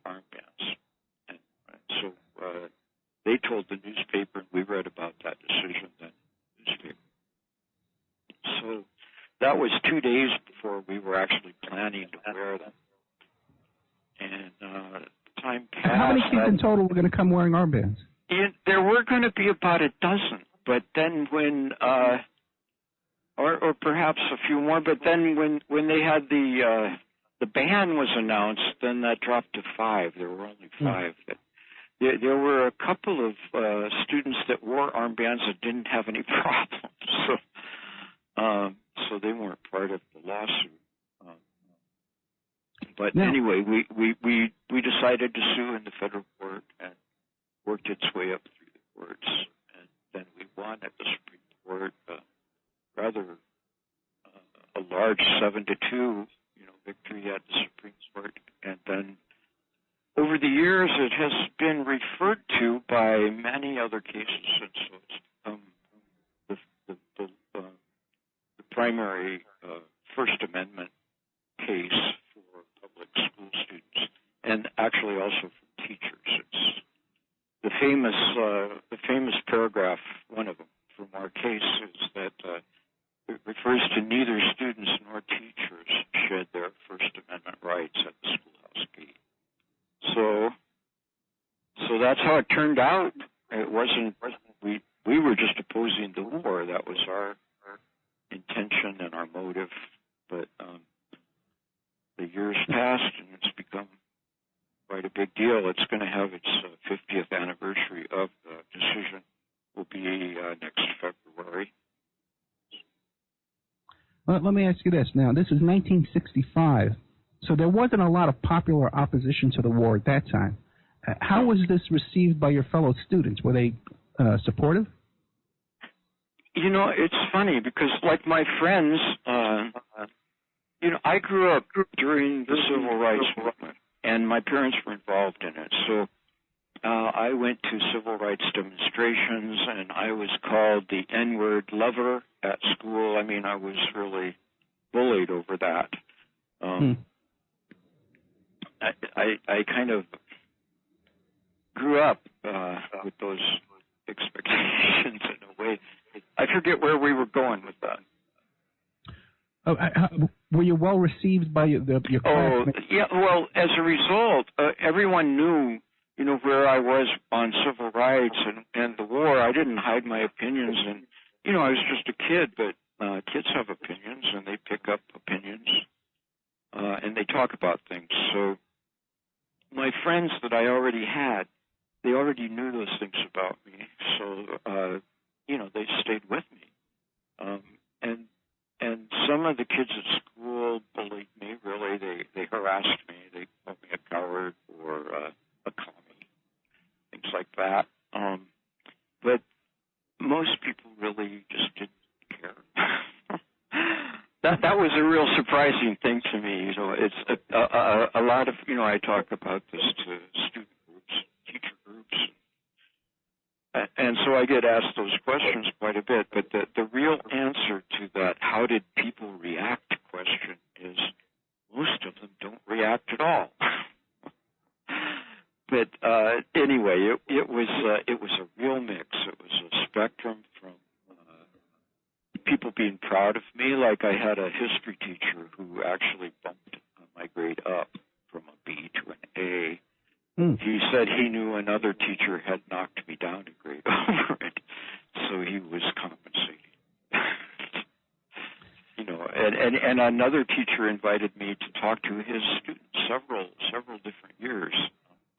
armbands. And so they told the newspaper, and we read about that decision in the newspaper. So that was 2 days before we were actually planning to wear them. And time passed. How many kids in total were going to come wearing armbands? There were going to be about a dozen, but then when, or perhaps a few more, but then when they had the ban was announced, then that dropped to 5. There were only 5. There were a couple of students that wore armbands that didn't have any problems, so they weren't part of the lawsuit. But anyway, we decided to sue in the federal court and worked its way up through the courts, and then we won at the Supreme Court, rather a large 7-2, victory at the Supreme Court. And then over the years, it has been referred to by many other cases, and so it's become the primary First Amendment case for public school students, and actually also for teachers. It's the famous paragraph, one of them from our case, is that it refers to neither students nor teachers shed their First Amendment rights at the schoolhouse gate. So that's how it turned out. It wasn't we were just opposing the war. That was our intention and our motive. But the years passed, and it's become quite a big deal. It's going to have its 50th anniversary of the decision. Will be next February. Well, let me ask you this. Now, this is 1965, so there wasn't a lot of popular opposition to the war at that time. How was this received by your fellow students? Were they supportive? It's funny because, like my friends, I grew up during the Civil Rights Movement, and my parents were involved in it. So I went to civil rights demonstrations, and I was called the N-word lover at school. I mean, I was really bullied over that. I kind of grew up with those expectations in a way. I forget where we were going with that. Were you well received by your classmates? Oh, yeah. Well, as a result, everyone knew, where I was on civil rights and the war. I didn't hide my opinions, and I was just a kid. But kids have opinions, and they pick up opinions, and they talk about things. So my friends that I already had, they already knew those things about me. So they stayed with me, and some of the kids at school bullied me. Really, they harassed me. They called me a coward or a commie, things like that. But most people really just didn't care. That was a real surprising thing to me. It's a lot of I talk about this to student groups, teacher groups. And so I get asked those questions quite a bit, but the real answer to that, how did people react question, is most of them don't react at all. But anyway, it was a real mix. It was a spectrum from people being proud of me, like I had a history teacher who actually bumped my grade up from a B to an A. He said he knew another teacher had knocked me down a grade over it, so he was compensating. And another teacher invited me to talk to his students several different years.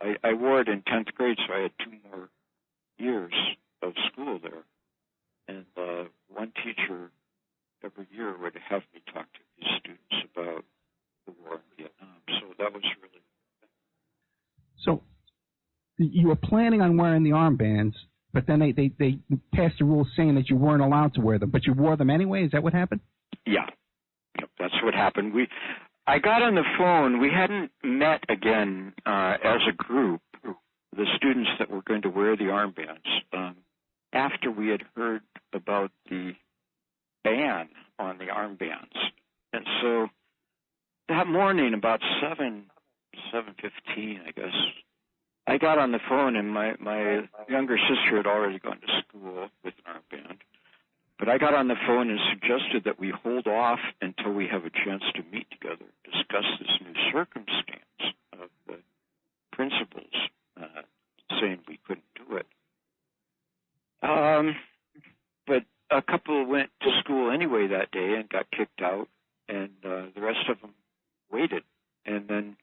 I wore it in 10th grade, so I had 2 more years of school there. And one teacher every year would have me talk to his students about the war in Vietnam. So that was really. So you were planning on wearing the armbands, but then they passed a rule saying that you weren't allowed to wear them, but you wore them anyway? Is that what happened? Yeah. Yep, that's what happened. I got on the phone. We hadn't met again as a group, the students that were going to wear the armbands, after we had heard about the ban on the armbands. And so that morning, about 7 7:15, I guess. I got on the phone, and my younger sister had already gone to school with an armband. But I got on the phone and suggested that we hold off until we have a chance to meet together, discuss this new circumstance of the principals saying we couldn't do it. But a couple went to school anyway that day and got kicked out, and the rest of them waited. And then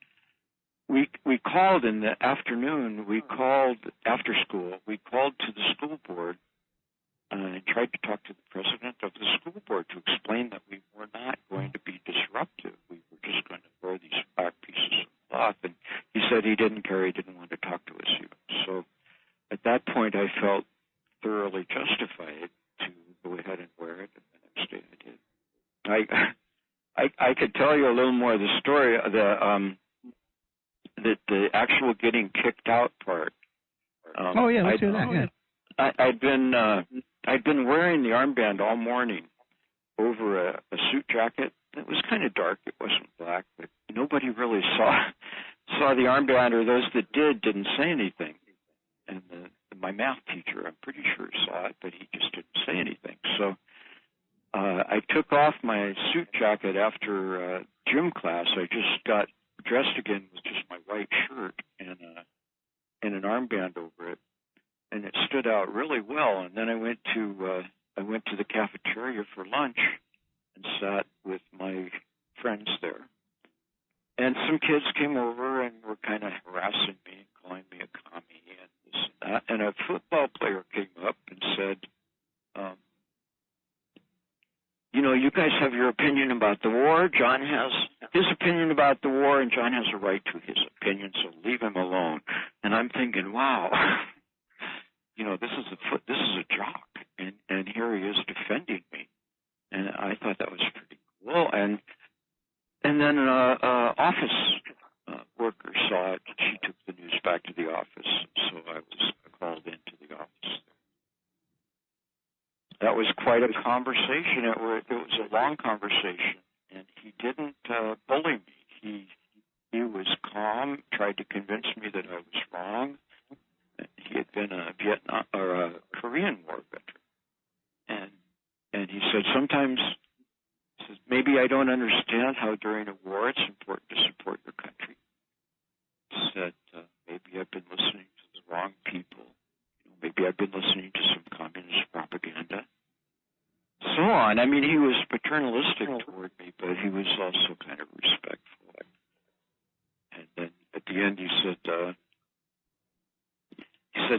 we called in the afternoon. We called after school. We called to the school board and tried to talk to the president of the school board to explain that we were not going to be disruptive. We were just going to wear these black pieces of cloth. And he said he didn't care. He didn't want to talk to us even. So at that point, I felt thoroughly justified to go ahead and wear it. And the next day I did. I could tell you a little more of the story. The actual getting kicked out part. Let's hear that. Yeah. I'd been wearing the armband all morning over a suit jacket. It was kind of dark. It wasn't black, but nobody really saw the armband, or those that didn't say anything. And my math teacher, I'm pretty sure, saw it, but he just didn't say anything. So I took off my suit jacket after gym class. I just got dressed again with just my white shirt and an armband over it, and it stood out really well. And then I went to the cafeteria for lunch and sat with my friends there. And some kids came over and were kind of harassing me and calling me a commie and this and that. And a football player came up and said, you guys have your opinion about the war. John has his opinion about the war, and John has a right to his opinion, so leave him alone. And I'm thinking, wow, this is a jock, and here he is defending me. And I thought that was pretty cool. And then an office worker saw it. She took the news back to the office, so I was called into the office. That was quite a conversation. It was a long conversation, and he didn't bully me. He was calm, tried to convince me that I was wrong. He had been a Vietnam or a Korean War veteran, and he said sometimes maybe I don't understand how during a war it's important to support your country. He said maybe I've been listening to the wrong people. Maybe I've been listening to some communist propaganda. So on. I mean, he was paternalistic toward me, but he was also kind of respectful. And then at the end, he said,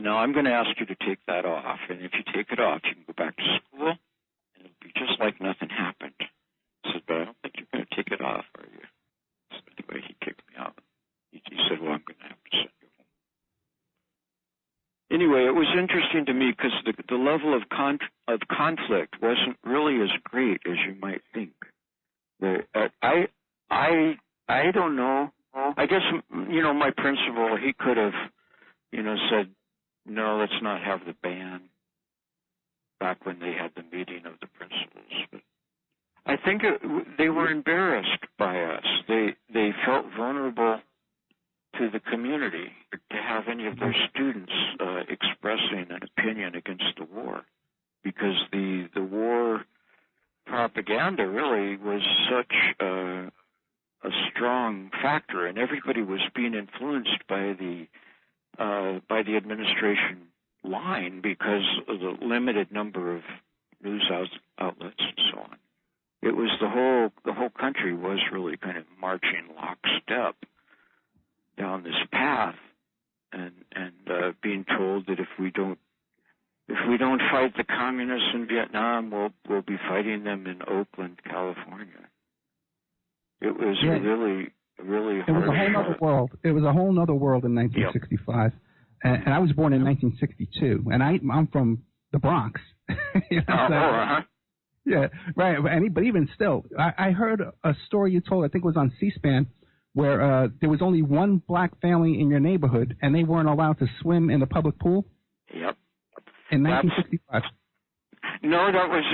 "Now I'm going to ask you to take that off, and if you take it off, you can go back to school, and it'll be just like nothing happened." I said, "But I don't think you're going to take it off, are you?" So anyway, he kicked me out. He said, "Well, I'm going to have to send you home." Anyway, it was interesting to me because the level of conflict wasn't really as great as you might think. I don't know. I guess my principal, he could have said, "No, let's not have the band," back when they had the meeting of the principals. But I think they were embarrassed by us. They felt vulnerable to the community to have any of their students expressing an opinion against the war, because the war propaganda really was such a strong factor, and everybody was being influenced by the administration line because of the limited number of news outlets and so on. It was the whole country was really kind of marching lockstep down this path, and being told that if we don't fight the communists in Vietnam, we'll be fighting them in Oakland, California. It was really hard. It was a whole other world. It was a whole other world in 1965, and I was born in 1962, and I'm from the Bronx. Yeah, right. But even still, I heard a story you told. I think it was on C-SPAN, where there was only one black family in your neighborhood, and they weren't allowed to swim in the public pool. Yep. In 1965. No, that was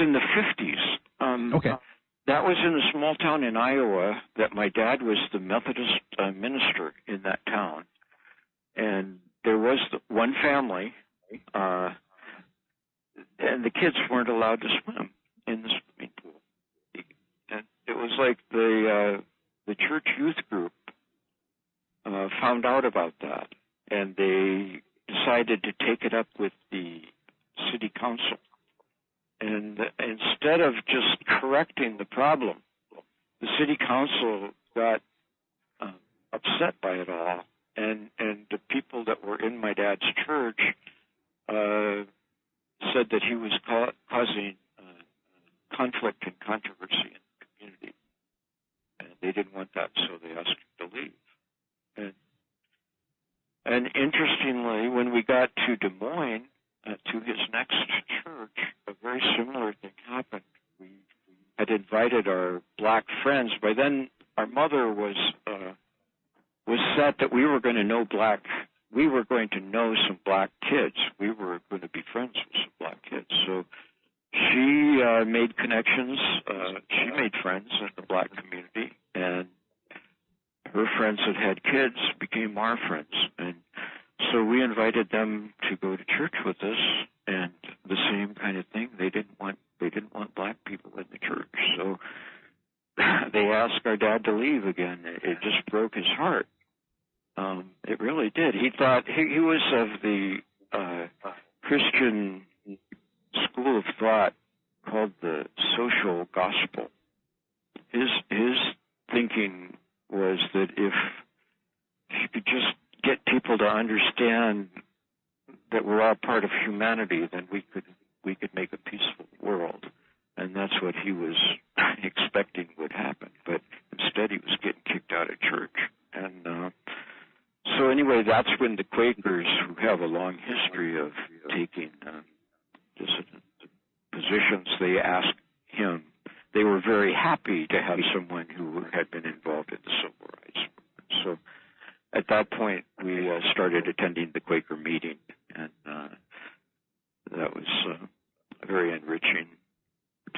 in the 50s. Okay. that was in a small town in Iowa that my dad was the Methodist minister in that town. And there was one family, and the kids weren't allowed to swim in the swimming pool. And it was like the church youth group found out about that, and they decided to take it up with the city council. And instead of just correcting the problem, the city council got upset by it all, and the people that were in my dad's church said that he was causing conflict and controversy in the community, and they didn't want that, so they asked him to leave. And interestingly, when we got to Des Moines, to his next church, a very similar thing happened. We had invited our black friends. By then, our mother was set that we were going to know some black kids. We were going to be friends with some black kids. So she made connections. She made friends in the black community, and her friends that had kids became our friends. And so we invited them to go to church with us, and the same kind of thing. They didn't want black people in the church, so they asked our dad to leave again. It just broke his heart. It really did. He thought he was of the Christian school of thought called the social gospel. His thinking was that if you could just get people to understand that we're all part of humanity, then we could make a peaceful world. And that's what he was expecting would happen. But instead, he was getting kicked out of church. And so anyway, that's when the Quakers, who have a long history of taking dissident positions, they asked him. They were very happy to have someone who had been involved in the civil rights movement. So at that point, we started attending the Quaker meeting, and that was very enriching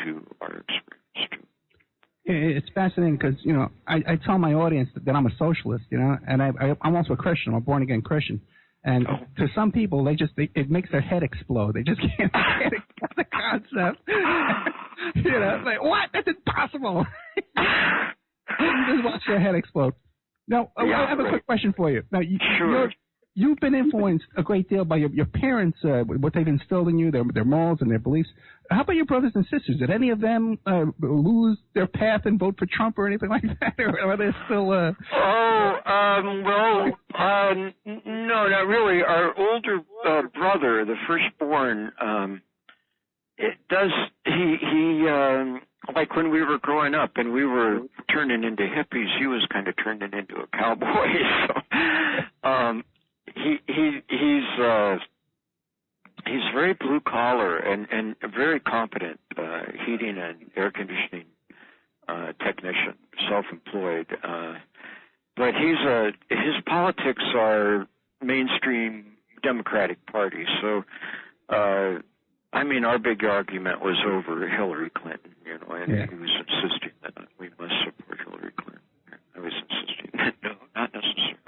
to our experience, too. It's fascinating because, I tell my audience that I'm a socialist, and I'm also a Christian. I'm a born-again Christian. And to some people, it makes their head explode. They just can't get the concept. It's like, what? That's impossible. Just watch their head explode. Now, I have a quick question for you. Now, you've been influenced a great deal by your parents, what they've instilled in you, their morals and their beliefs. How about your brothers and sisters? Did any of them lose their path and vote for Trump or anything like that? Or are they still... no, not really. Our older brother, the firstborn, like when we were growing up and we were turning into hippies, he was kind of turning into a cowboy. So he's very blue collar and very competent heating and air conditioning technician, self-employed. But his politics are mainstream Democratic Party. So our big argument was over Hillary Clinton, and he was insisting that we must support Hillary Clinton. I was insisting that no, not necessarily.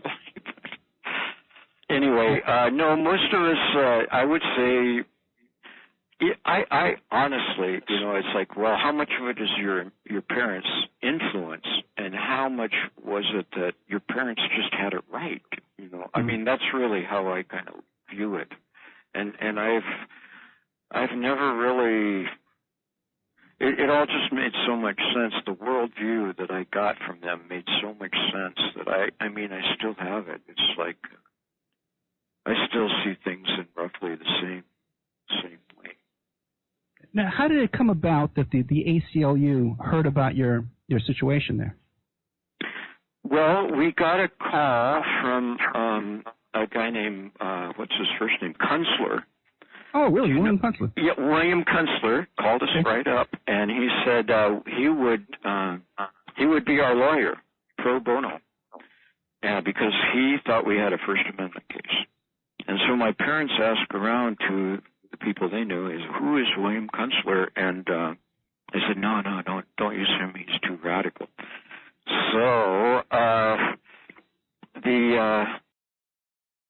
Anyway, no, most of us, I would say, I honestly, it's like, well, how much of it is your parents' influence, and how much was it that your parents just had it right? That's really how I kind of view it, and I've never really. It all just made so much sense. The worldview that I got from them made so much sense that I still have it. It's like I still see things in roughly the same way. Now, how did it come about that the ACLU heard about your situation there? Well, we got a call from a guy named what's his first name, Kunstler. Oh, really? William Kunstler? Yeah, William Kunstler called us right up, and he said he would be our lawyer pro bono, because he thought we had a First Amendment case. And so my parents asked around to the people they knew, who is William Kunstler? And I said, no, don't use him. He's too radical. So the